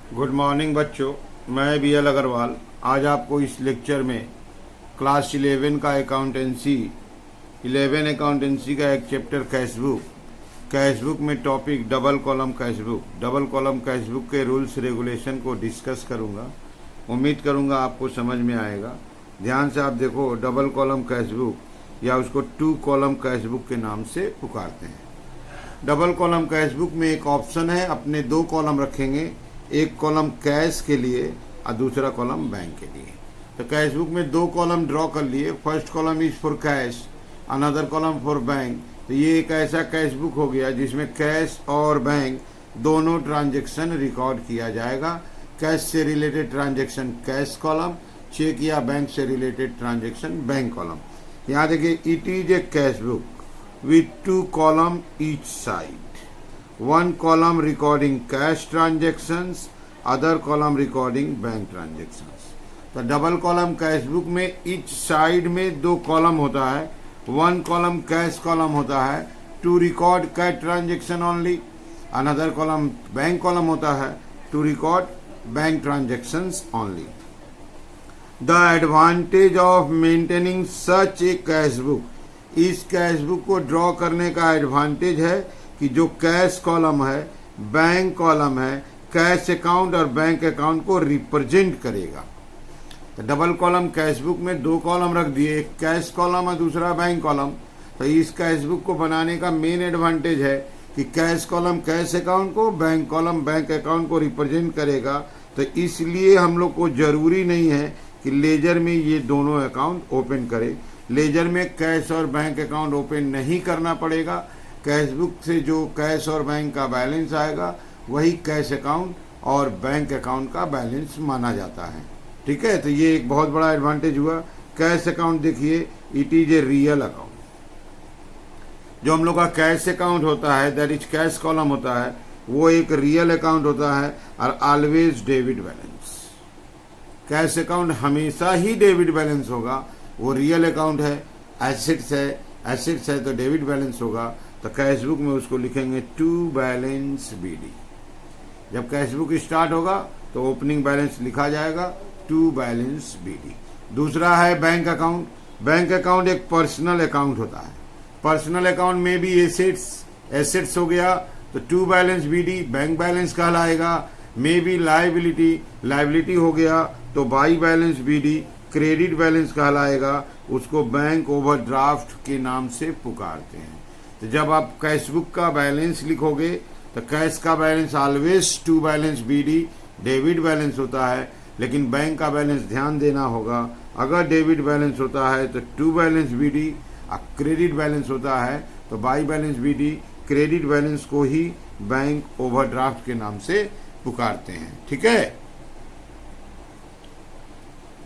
Good morning बच्चों, मैं BL. Agarwal आज आपको इस लेक्चर में क्लास 11 का अकाउंटेंसी 11 अकाउंटेंसी का एक चैप्टर कैशबुक में टॉपिक डबल कॉलम कैशबुक के रूल्स रेगुलेशन को डिस्कस करूंगा। उम्मीद करूंगा आपको समझ में आएगा। ध्यान से आप देखो, डबल कॉलम कैशबुक या उसको 2 कॉलम कैशबुक के नाम से पुकारते हैं। डबल कॉलम कैशबुक में एक ऑप्शन है, अपने 2 कॉलम रखेंगे, एक कॉलम कैश के लिए और दूसरा कॉलम बैंक के लिए। तो कैशबुक में 2 कॉलम ड्रॉ कर लिए। First column is for cash, another column for bank. तो ये एक ऐसा कैशबुक हो गया जिसमें कैश और बैंक दोनों ट्रांजेक्शन रिकॉर्ड किया जाएगा। कैश से related transaction cash column, cheque या बैंक से रिलेटेड ट्रांजेक्शन बैंक कॉलम। यहाँ देखिए, it is a cashbook with 2 column each side, 1 column recording cash transactions, other column recording bank transactions। तो double column cashbook में each side में 2 column होता है, 1 column cash column होता है to record cash transaction only, another column bank column होता है to record bank transactions only. The advantage of maintaining such a cashbook, इस कैशबुक को ड्रॉ करने का एडवांटेज है कि जो कैश कॉलम है, बैंक कॉलम है, कैश अकाउंट और बैंक अकाउंट को रिप्रेजेंट करेगा। तो डबल कॉलम कैशबुक में 2 कॉलम रख दिए, एक कैश कॉलम और दूसरा बैंक कॉलम। तो इस कैशबुक को बनाने का मेन एडवांटेज है कि कैश कॉलम कैश अकाउंट को, बैंक कॉलम बैंक अकाउंट को रिप्रेजेंट करेगा। तो इसलिए हम लोग को जरूरी नहीं है कि लेजर में ये दोनों अकाउंट ओपन करें। लेजर में कैश और बैंक अकाउंट ओपन नहीं करना पड़ेगा। कैशबुक से जो कैश और बैंक का बैलेंस आएगा वही कैश अकाउंट और बैंक अकाउंट का बैलेंस माना जाता है। ठीक है, तो ये एक बहुत बड़ा एडवांटेज हुआ। कैश अकाउंट देखिए, it is a real account. जो हम लोग का कैश अकाउंट होता है, दैट इज कैश कॉलम होता है, वो एक रियल अकाउंट होता है और always debit balance. Cash account हमेशा ही डेबिट बैलेंस होगा, वो रियल अकाउंट है। एसेट्स है तो डेबिट बैलेंस होगा। तो कैशबुक में उसको लिखेंगे टू बैलेंस बीडी। जब कैशबुक स्टार्ट होगा तो ओपनिंग बैलेंस लिखा जाएगा टू बैलेंस बीडी। दूसरा है बैंक अकाउंट। बैंक अकाउंट एक पर्सनल अकाउंट होता है। पर्सनल अकाउंट में भी एसेट्स हो गया तो to balance BD bank balance कहलाएगा। में भी लाइबिलिटी हो गया तो by balance BD credit balance कहलाएगा। उसको बैंक ओवरड्राफ्ट के नाम से पुकारते हैं। तो जब आप कैशबुक का बैलेंस लिखोगे तो कैश का balance always to balance BD debit balance होता है, लेकिन बैंक का बैलेंस ध्यान देना होगा। अगर डेबिट बैलेंस होता है तो टू बैलेंस बीडी, और क्रेडिट बैलेंस होता है तो by balance BD. Credit balance को ही बैंक ओवरड्राफ्ट के नाम से पुकारते हैं। ठीक है,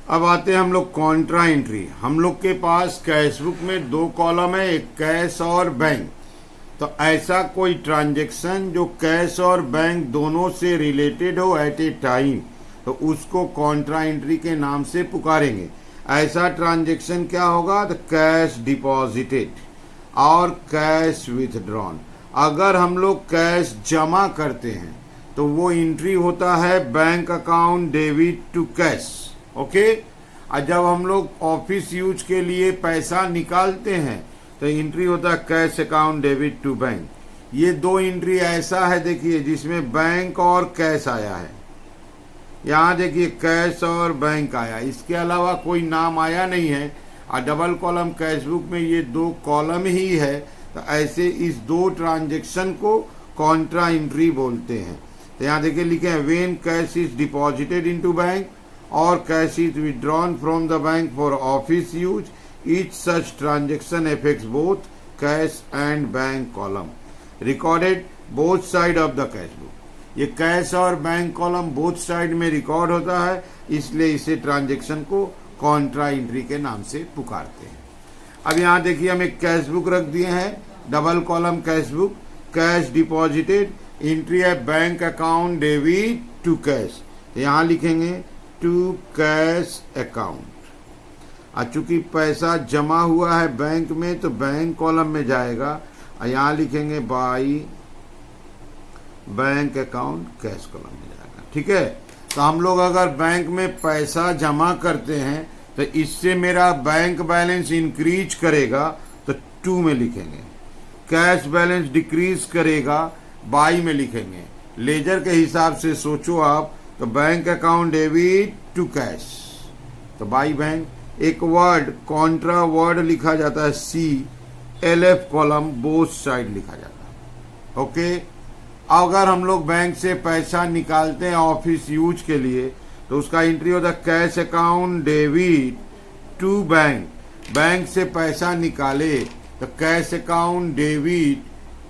अब आते हैं हम लोग कॉन्ट्रा एंट्री। हम लोग के पास कैशबुक में 2 कॉलम है, एक कैश और बैंक। तो ऐसा कोई ट्रांजेक्शन जो कैश और बैंक दोनों से रिलेटेड हो एट ए टाइम, तो उसको कॉन्ट्रा एंट्री के नाम से पुकारेंगे। ऐसा ट्रांजेक्शन क्या होगा? तो कैश डिपॉजिटेड और कैश विथड्रॉन। अगर हम लोग कैश जमा करते हैं तो वो एंट्री होता है bank account debit to cash. Okay, और जब हम लोग ऑफिस यूज के लिए पैसा निकालते हैं तो एंट्री होता है cash account debit to bank. ये 2 एंट्री ऐसा है, देखिए, जिसमें बैंक और कैश आया है। यहाँ देखिए कैश और बैंक आया, इसके अलावा कोई नाम आया नहीं है। और डबल कॉलम कैशबुक में ये 2 कॉलम ही है। तो ऐसे इस 2 ट्रांजेक्शन को कॉन्ट्रा एंट्री बोलते हैं। तो यहाँ देखिए लिखे हैं, when cash is deposited into bank or cash is withdrawn from the bank for office use, each such transaction affects both cash and bank column recorded both side of the cash book। ये cash और bank column both side में record होता है, इसलिए इसे transaction को Contra entry के नाम से पुकारते हैं। अब यहाँ देखिए, हम एक कैश बुक रख दिए हैं, double column cash book, cash deposited, entry है bank account debit to cash. तो यहाँ लिखेंगे टू कैश अकाउंट। और चूंकि पैसा जमा हुआ है बैंक में तो बैंक कॉलम में जाएगा। और यहाँ लिखेंगे by bank account cash column में जाएगा। ठीक है, तो हम लोग अगर बैंक में पैसा जमा करते हैं तो इससे मेरा बैंक बैलेंस इंक्रीज करेगा तो 2 में लिखेंगे, कैश बैलेंस डिक्रीज करेगा बाई में लिखेंगे। लेजर के हिसाब से सोचो आप, तो bank account debit to cash, तो बाई बैंक। एक वर्ड कॉन्ट्रा वर्ड लिखा जाता है CLF कॉलम बोथ साइड लिखा जाता है। ओके, अगर हम लोग बैंक से पैसा निकालते हैं ऑफिस यूज के लिए तो उसका एंट्री होता है cash account debit to bank. Bank से पैसा निकाले तो cash account debit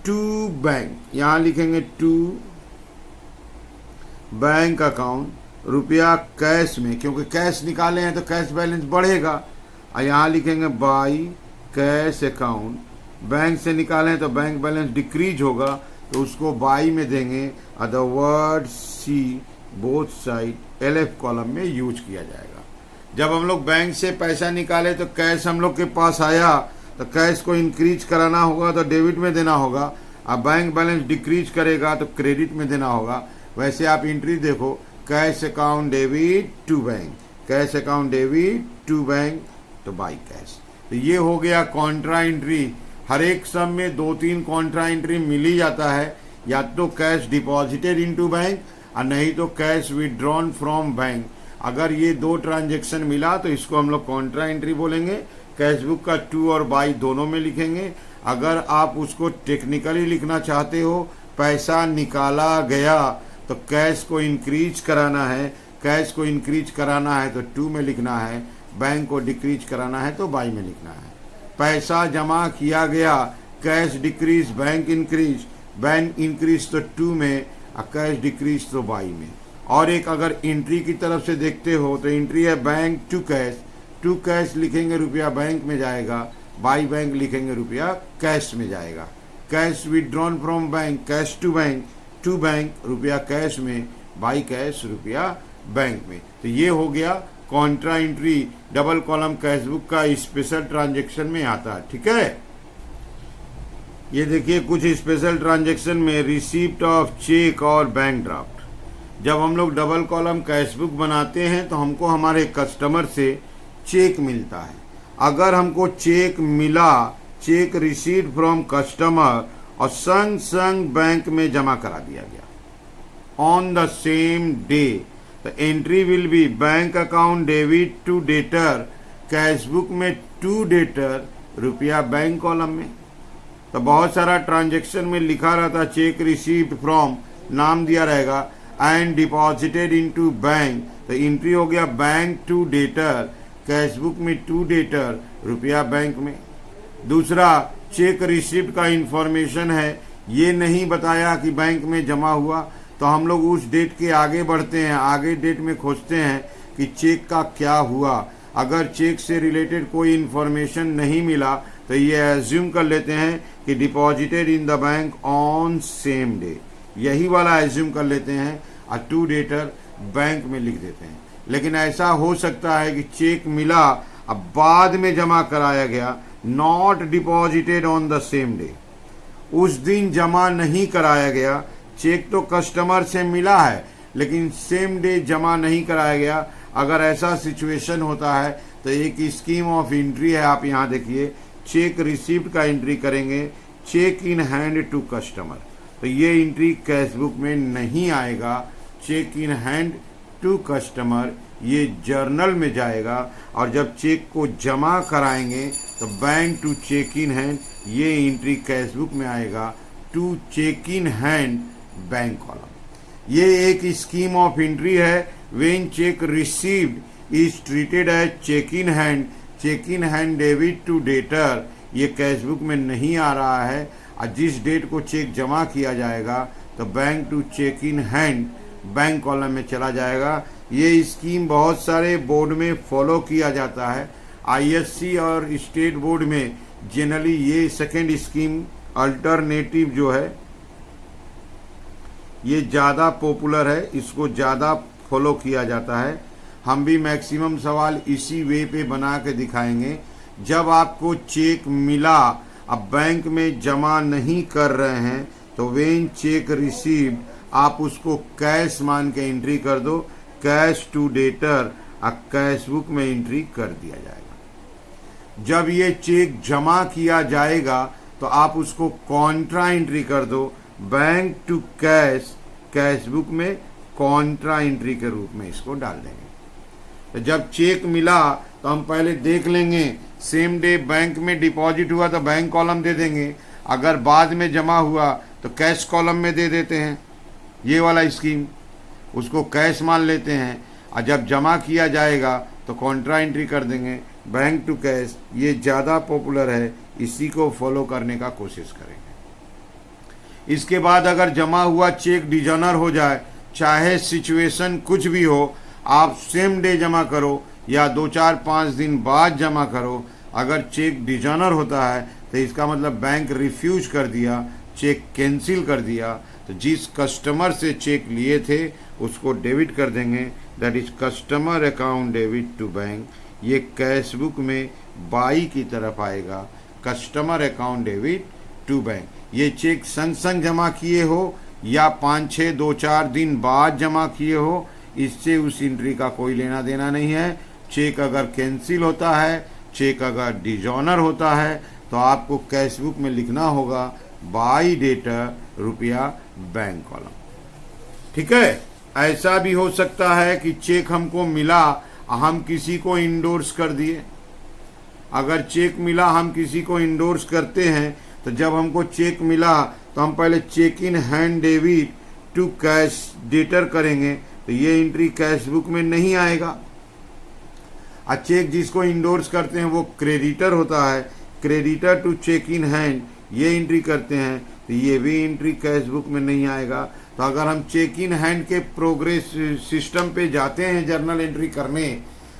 to bank, यहां लिखेंगे टू बैंक अकाउंट, रुपया कैश में, क्योंकि कैश निकाले हैं तो कैश बैलेंस बढ़ेगा। और यहां लिखेंगे बाई कैश अकाउंट, बैंक से निकाले हैं तो बैंक बैलेंस डिक्रीज होगा तो उसको बाई में देंगे। The word C both side LF column में यूज किया जाएगा। जब हम लोग बैंक से पैसा निकाले तो कैश हम लोग के पास आया तो कैश को इंक्रीज कराना होगा तो डेबिट में देना होगा। अब बैंक बैलेंस डिक्रीज करेगा तो क्रेडिट में देना होगा। वैसे आप एंट्री देखो, cash account debit to bank, cash account debit to bank, तो बाई कैश। तो ये हो गया कॉन्ट्रा एंट्री। हर एक सम में 2-3 कॉन्ट्रा एंट्री मिल ही जाता है, या तो कैश डिपॉजिटेड इनटू बैंक और नहीं तो कैश विथड्रॉन फ्रॉम बैंक। अगर ये 2 ट्रांजेक्शन मिला तो इसको हम लोग कॉन्ट्रा एंट्री बोलेंगे। कैश बुक का टू और बाई दोनों में लिखेंगे। अगर आप उसको टेक्निकली लिखना चाहते हो, पैसा निकाला गया तो कैश को इंक्रीज कराना है, कैश को इंक्रीज कराना है तो 2 में लिखना है, बैंक को डिक्रीज कराना है तो बाई में लिखना है। पैसा जमा किया गया, cash decrease bank increase, bank increase तो 2 में और कैश डिक्रीज तो बाई में। और एक अगर एंट्री की तरफ से देखते हो तो एंट्री है bank to cash, to cash लिखेंगे रुपया बैंक में जाएगा, बाई बैंक लिखेंगे रुपया कैश में जाएगा। Cash withdrawn from bank, cash to bank रुपया कैश में, बाई कैश रुपया बैंक में। तो ये हो गया contra entry. Double column cash book का स्पेशल ट्रांजैक्शन में आता है। ठीक है, ये देखिए कुछ स्पेशल ट्रांजैक्शन में रिसीप्ट ऑफ चेक और बैंक ड्राफ्ट। जब हम लोग डबल कॉलम कैश बुक बनाते हैं तो हमको हमारे कस्टमर से चेक मिलता है। अगर हमको चेक मिला, चेक रिसीव्ड फ्रॉम कस्टमर और संग बैंक में जमा करा दिया गया ऑन द सेम डे, तो entry will be bank account debit to debtor, cash book में टू डेटर, रुपया बैंक कॉलम में। तो बहुत सारा ट्रांजैक्शन में लिखा रहता चेक रिसीव्ड फ्रॉम, नाम दिया रहेगा, एंड डिपॉजिटेड इनटू बैंक, तो एंट्री हो गया bank to debtor, cash book में टू डेटर, रुपया बैंक में। दूसरा चेक रिसिप्ट का इंफॉर्मेशन है, ये नहीं बताया कि बैंक में जमा हुआ, तो हम लोग उस डेट के आगे बढ़ते हैं, आगे डेट में खोजते हैं कि चेक का क्या हुआ। अगर चेक से रिलेटेड कोई इंफॉर्मेशन नहीं मिला तो ये एज्यूम कर लेते हैं कि deposited in the bank on same day, यही वाला एज्यूम कर लेते हैं और टू डेटर बैंक में लिख देते हैं। लेकिन ऐसा हो सकता है कि चेक मिला अब बाद में जमा कराया गया, not deposited on the same day, उस दिन जमा नहीं कराया गया। चेक तो कस्टमर से मिला है लेकिन सेम डे जमा नहीं कराया गया। अगर ऐसा सिचुएशन होता है तो एक स्कीम ऑफ एंट्री है, आप यहाँ देखिए, चेक रिसीप्ट का एंट्री करेंगे, cheque in hand to customer, तो ये एंट्री कैश बुक में नहीं आएगा। Cheque in hand to customer ये जर्नल में जाएगा, और जब चेक को जमा कराएंगे तो bank to cheque in hand ये एंट्री कैश बुक में आएगा, to cheque in hand bank column. ये एक स्कीम ऑफ एंट्री है। When cheque received is treated as cheque in hand, check in hand debit to debtor, ये cash book में नहीं आ रहा है, और जिस डेट को चेक जमा किया जाएगा तो bank to cheque in hand bank column में चला जाएगा। ये स्कीम बहुत सारे बोर्ड में फॉलो किया जाता है। ISC और स्टेट बोर्ड में जनरली ये सेकेंड स्कीम अल्टरनेटिव जो है ये ज़्यादा पॉपुलर है, इसको ज़्यादा फॉलो किया जाता है। हम भी मैक्सिमम सवाल इसी वे पे बना के दिखाएंगे। जब आपको चेक मिला, अब बैंक में जमा नहीं कर रहे हैं, तो व्हेन चेक रिसीव्ड आप उसको कैश मान के एंट्री कर दो, cash to debtor cash book में एंट्री कर दिया जाएगा। जब ये चेक जमा किया जाएगा तो आप उसको कॉन्ट्रा एंट्री कर दो, bank to cash cash book में कॉन्ट्रा एंट्री के रूप में इसको डाल देंगे। तो जब चेक मिला तो हम पहले देख लेंगे, सेम डे बैंक में डिपॉजिट हुआ तो बैंक कॉलम दे देंगे, अगर बाद में जमा हुआ तो कैश कॉलम में दे देते हैं। ये वाला स्कीम, उसको कैश मान लेते हैं और जब जमा किया जाएगा तो कॉन्ट्रा एंट्री कर देंगे, बैंक टू कैश। ये ज़्यादा पॉपुलर है, इसी को फॉलो करने का कोशिश करेंगे। इसके बाद अगर जमा हुआ चेक डिजॉनर हो जाए, चाहे सिचुएशन कुछ भी हो, आप सेम डे जमा करो या 2-4-5 दिन बाद जमा करो, अगर चेक डिजॉनर होता है तो इसका मतलब बैंक रिफ्यूज कर दिया, चेक कैंसिल कर दिया। तो जिस कस्टमर से चेक लिए थे उसको डेबिट कर देंगे, that is customer account debit to bank. ये कैश बुक में बाई की तरफ आएगा, customer account debit to bank. ये चेक संग संग जमा किए हो या 5-6-2-4 दिन बाद जमा किए हो, इससे उस एंट्री का कोई लेना देना नहीं है। चेक अगर कैंसिल होता है, चेक अगर डिजॉनर होता है, तो आपको कैश बुक में लिखना होगा बाई डेटर रुपया बैंक कॉलम। ठीक है। ऐसा भी हो सकता है कि चेक हमको मिला, हम किसी को इंडोर्स कर दिए। अगर चेक मिला हम किसी को इंडोर्स करते हैं तो जब हमको चेक मिला तो हम पहले cheque in hand debit to cash debtor करेंगे, तो ये एंट्री कैश बुक में नहीं आएगा। चेक जिसको इंडोर्स करते हैं वो क्रेडिटर होता है, creditor to cheque in hand ये एंट्री करते हैं, तो ये भी एंट्री कैश बुक में नहीं आएगा। तो अगर हम चेक इन हैंड के प्रोग्रेस सिस्टम पे जाते हैं जर्नल एंट्री करने,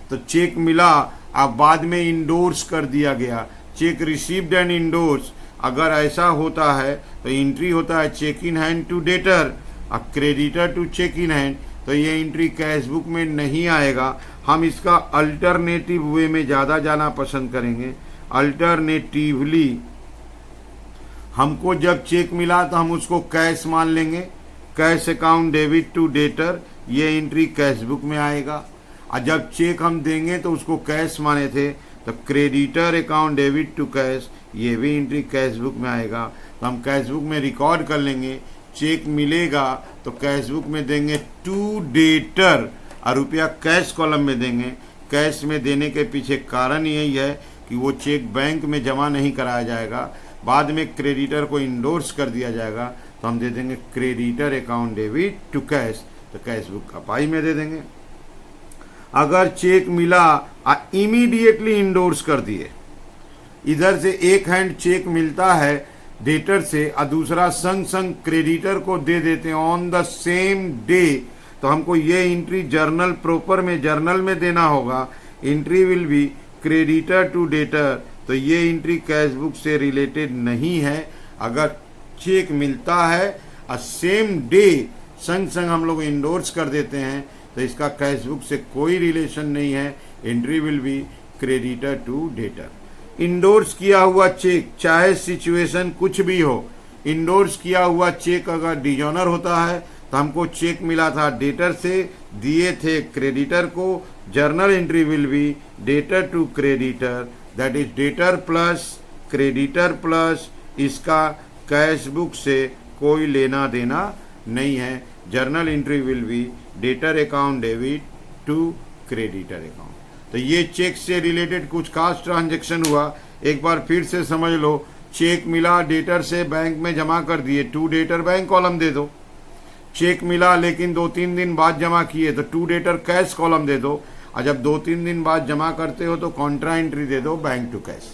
तो चेक मिला अब बाद में इंडोर्स कर दिया गया, चेक रिसीव्ड एंड इंडोर्स, अगर ऐसा होता है तो एंट्री होता है cheque in hand to debtor, अब creditor to cheque in hand, तो ये एंट्री कैश बुक में नहीं आएगा। हम इसका अल्टरनेटिव वे में ज़्यादा जाना पसंद करेंगे। अल्टरनेटिवली हमको जब चेक मिला तो हम उसको कैश मान लेंगे, cash account debit to debtor, ये एंट्री कैश बुक में आएगा। और जब चेक हम देंगे तो उसको कैश माने थे, तो creditor account debit to cash, ये भी एंट्री कैश बुक में आएगा। तो हम कैश बुक में रिकॉर्ड कर लेंगे, चेक मिलेगा तो कैश बुक में देंगे टू डेटर और रुपया कैश कॉलम में देंगे। कैश में देने के पीछे कारण यही है कि वो चेक बैंक में जमा नहीं कराया जाएगा, बाद में क्रेडिटर को इंडोर्स कर दिया जाएगा, तो हम दे देंगे creditor account debit to cash, तो कैश बुक का पाई में दे देंगे। अगर चेक मिला इमीडिएटली इंडोर्स कर दिए, इधर से एक हैंड चेक मिलता है डेटर से और दूसरा संग संग क्रेडिटर को दे देते हैं ऑन द सेम डे, तो हमको ये एंट्री जर्नल प्रॉपर में जर्नल में देना होगा। Entry will be creditor to debtor, तो ये एंट्री कैश बुक से रिलेटेड नहीं है। अगर चेक मिलता है और सेम डे संग संग हम लोग इंडोर्स कर देते हैं तो इसका कैश बुक से कोई रिलेशन नहीं है। Entry will be creditor to debtor. Endorse किया हुआ चेक, चाहे सिचुएशन कुछ भी हो, इंडोर्स किया हुआ चेक अगर डिजॉनर होता है तो हमको चेक मिला था डेटर से, दिए थे क्रेडिटर को, journal entry will be debtor to creditor, that is debtor plus creditor plus, इसका कैश बुक से कोई लेना देना नहीं है। Journal entry will be debtor account debit to creditor account. तो ये चेक से रिलेटेड कुछ खास ट्रांजैक्शन हुआ, एक बार फिर से समझ लो। चेक मिला डेटर से बैंक में जमा कर दिए, टू डेटर बैंक कॉलम दे दो। चेक मिला लेकिन 2-3 दिन बाद जमा किए तो टू डेटर कैश कॉलम दे दो, और जब 2-3 दिन बाद जमा करते हो तो कॉन्ट्रा एंट्री दे दो बैंक टू कैश।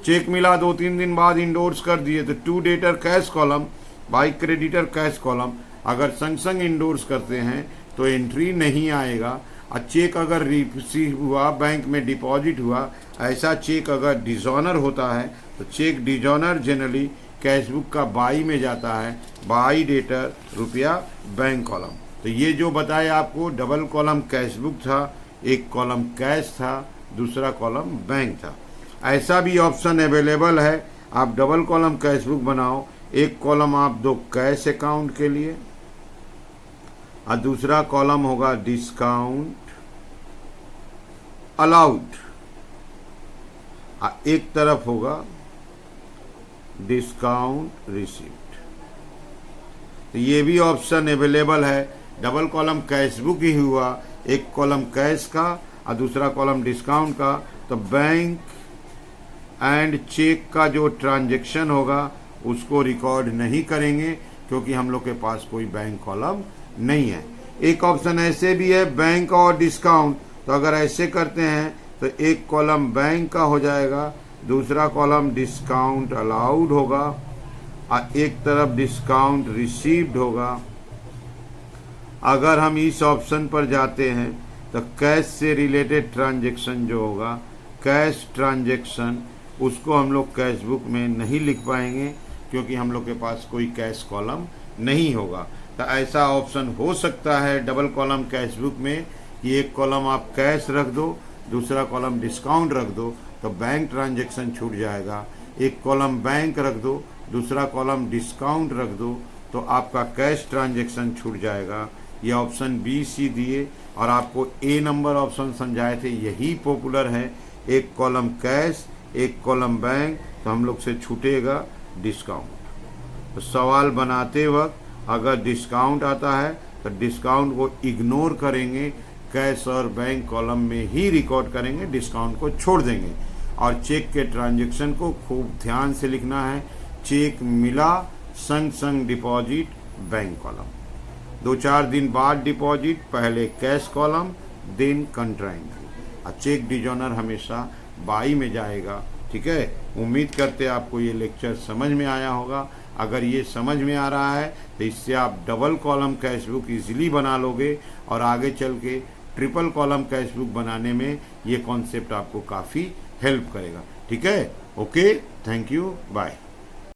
चेक मिला 2-3 दिन बाद इंडोर्स कर दिए तो to debtor cash column by creditor cash column, अगर संग संग इंडोर्स करते हैं तो एंट्री नहीं आएगा। और चेक अगर रिसीव हुआ, बैंक में डिपॉजिट हुआ, ऐसा चेक अगर डिजॉनर होता है तो cheque dishonour generally cash book का बाई में जाता है, बाई डेटर रुपया बैंक कॉलम। तो ये जो बताए आपको, डबल कॉलम कैश बुक था, एक कॉलम कैश था, दूसरा कॉलम बैंक था। ऐसा भी ऑप्शन अवेलेबल है, आप डबल कॉलम कैश बुक बनाओ, एक कॉलम आप दो कैश अकाउंट के लिए और दूसरा कॉलम होगा डिस्काउंट अलाउड, और एक तरफ होगा डिस्काउंट रिसीव्ड। तो ये भी ऑप्शन अवेलेबल है। डबल कॉलम कैश बुक ही हुआ, एक कॉलम कैश का और दूसरा कॉलम डिस्काउंट का। तो बैंक एंड चेक का जो ट्रांजैक्शन होगा उसको रिकॉर्ड नहीं करेंगे, क्योंकि हम लोग के पास कोई बैंक कॉलम नहीं है। एक ऑप्शन ऐसे भी है बैंक और डिस्काउंट। तो अगर ऐसे करते हैं तो एक कॉलम बैंक का हो जाएगा, दूसरा कॉलम डिस्काउंट अलाउड होगा और एक तरफ डिस्काउंट रिसीव्ड होगा। अगर हम इस ऑप्शन पर जाते हैं तो कैश से रिलेटेड ट्रांजैक्शन जो होगा, कैश ट्रांजैक्शन, उसको हम लोग कैश बुक में नहीं लिख पाएंगे, क्योंकि हम लोग के पास कोई कैश कॉलम नहीं होगा। तो ऐसा ऑप्शन हो सकता है डबल कॉलम कैश बुक में कि एक कॉलम आप कैश रख दो, दूसरा कॉलम डिस्काउंट रख दो, तो बैंक ट्रांजैक्शन छूट जाएगा। एक कॉलम बैंक रख दो, दूसरा कॉलम डिस्काउंट रख दो, तो आपका कैश ट्रांजैक्शन छूट जाएगा। ये ऑप्शन बी सी दिए और आपको ए नंबर ऑप्शन समझाए थे, यही पॉपुलर है। एक कॉलम कैश, एक कॉलम बैंक, तो हम लोग से छूटेगा डिस्काउंट। तो सवाल बनाते वक्त अगर डिस्काउंट आता है तो डिस्काउंट को इग्नोर करेंगे, कैश और बैंक कॉलम में ही रिकॉर्ड करेंगे, डिस्काउंट को छोड़ देंगे। और चेक के ट्रांजैक्शन को खूब ध्यान से लिखना है। चेक मिला संग संग डिपॉजिट बैंक कॉलम, 2-4 दिन बाद डिपॉजिट, पहले कैश कॉलम, देन कंट्राएंट्री। और चेक डिजोनर हमेशा बाई में जाएगा। ठीक है, उम्मीद करते आपको ये लेक्चर समझ में आया होगा। अगर ये समझ में आ रहा है तो इससे आप double column cash book easily बना लोगे और आगे चल के ट्रिपल कॉलम कैश बुक बनाने में ये कॉन्सेप्ट आपको काफ़ी हेल्प करेगा। ठीक है, ओके, थैंक यू, बाय।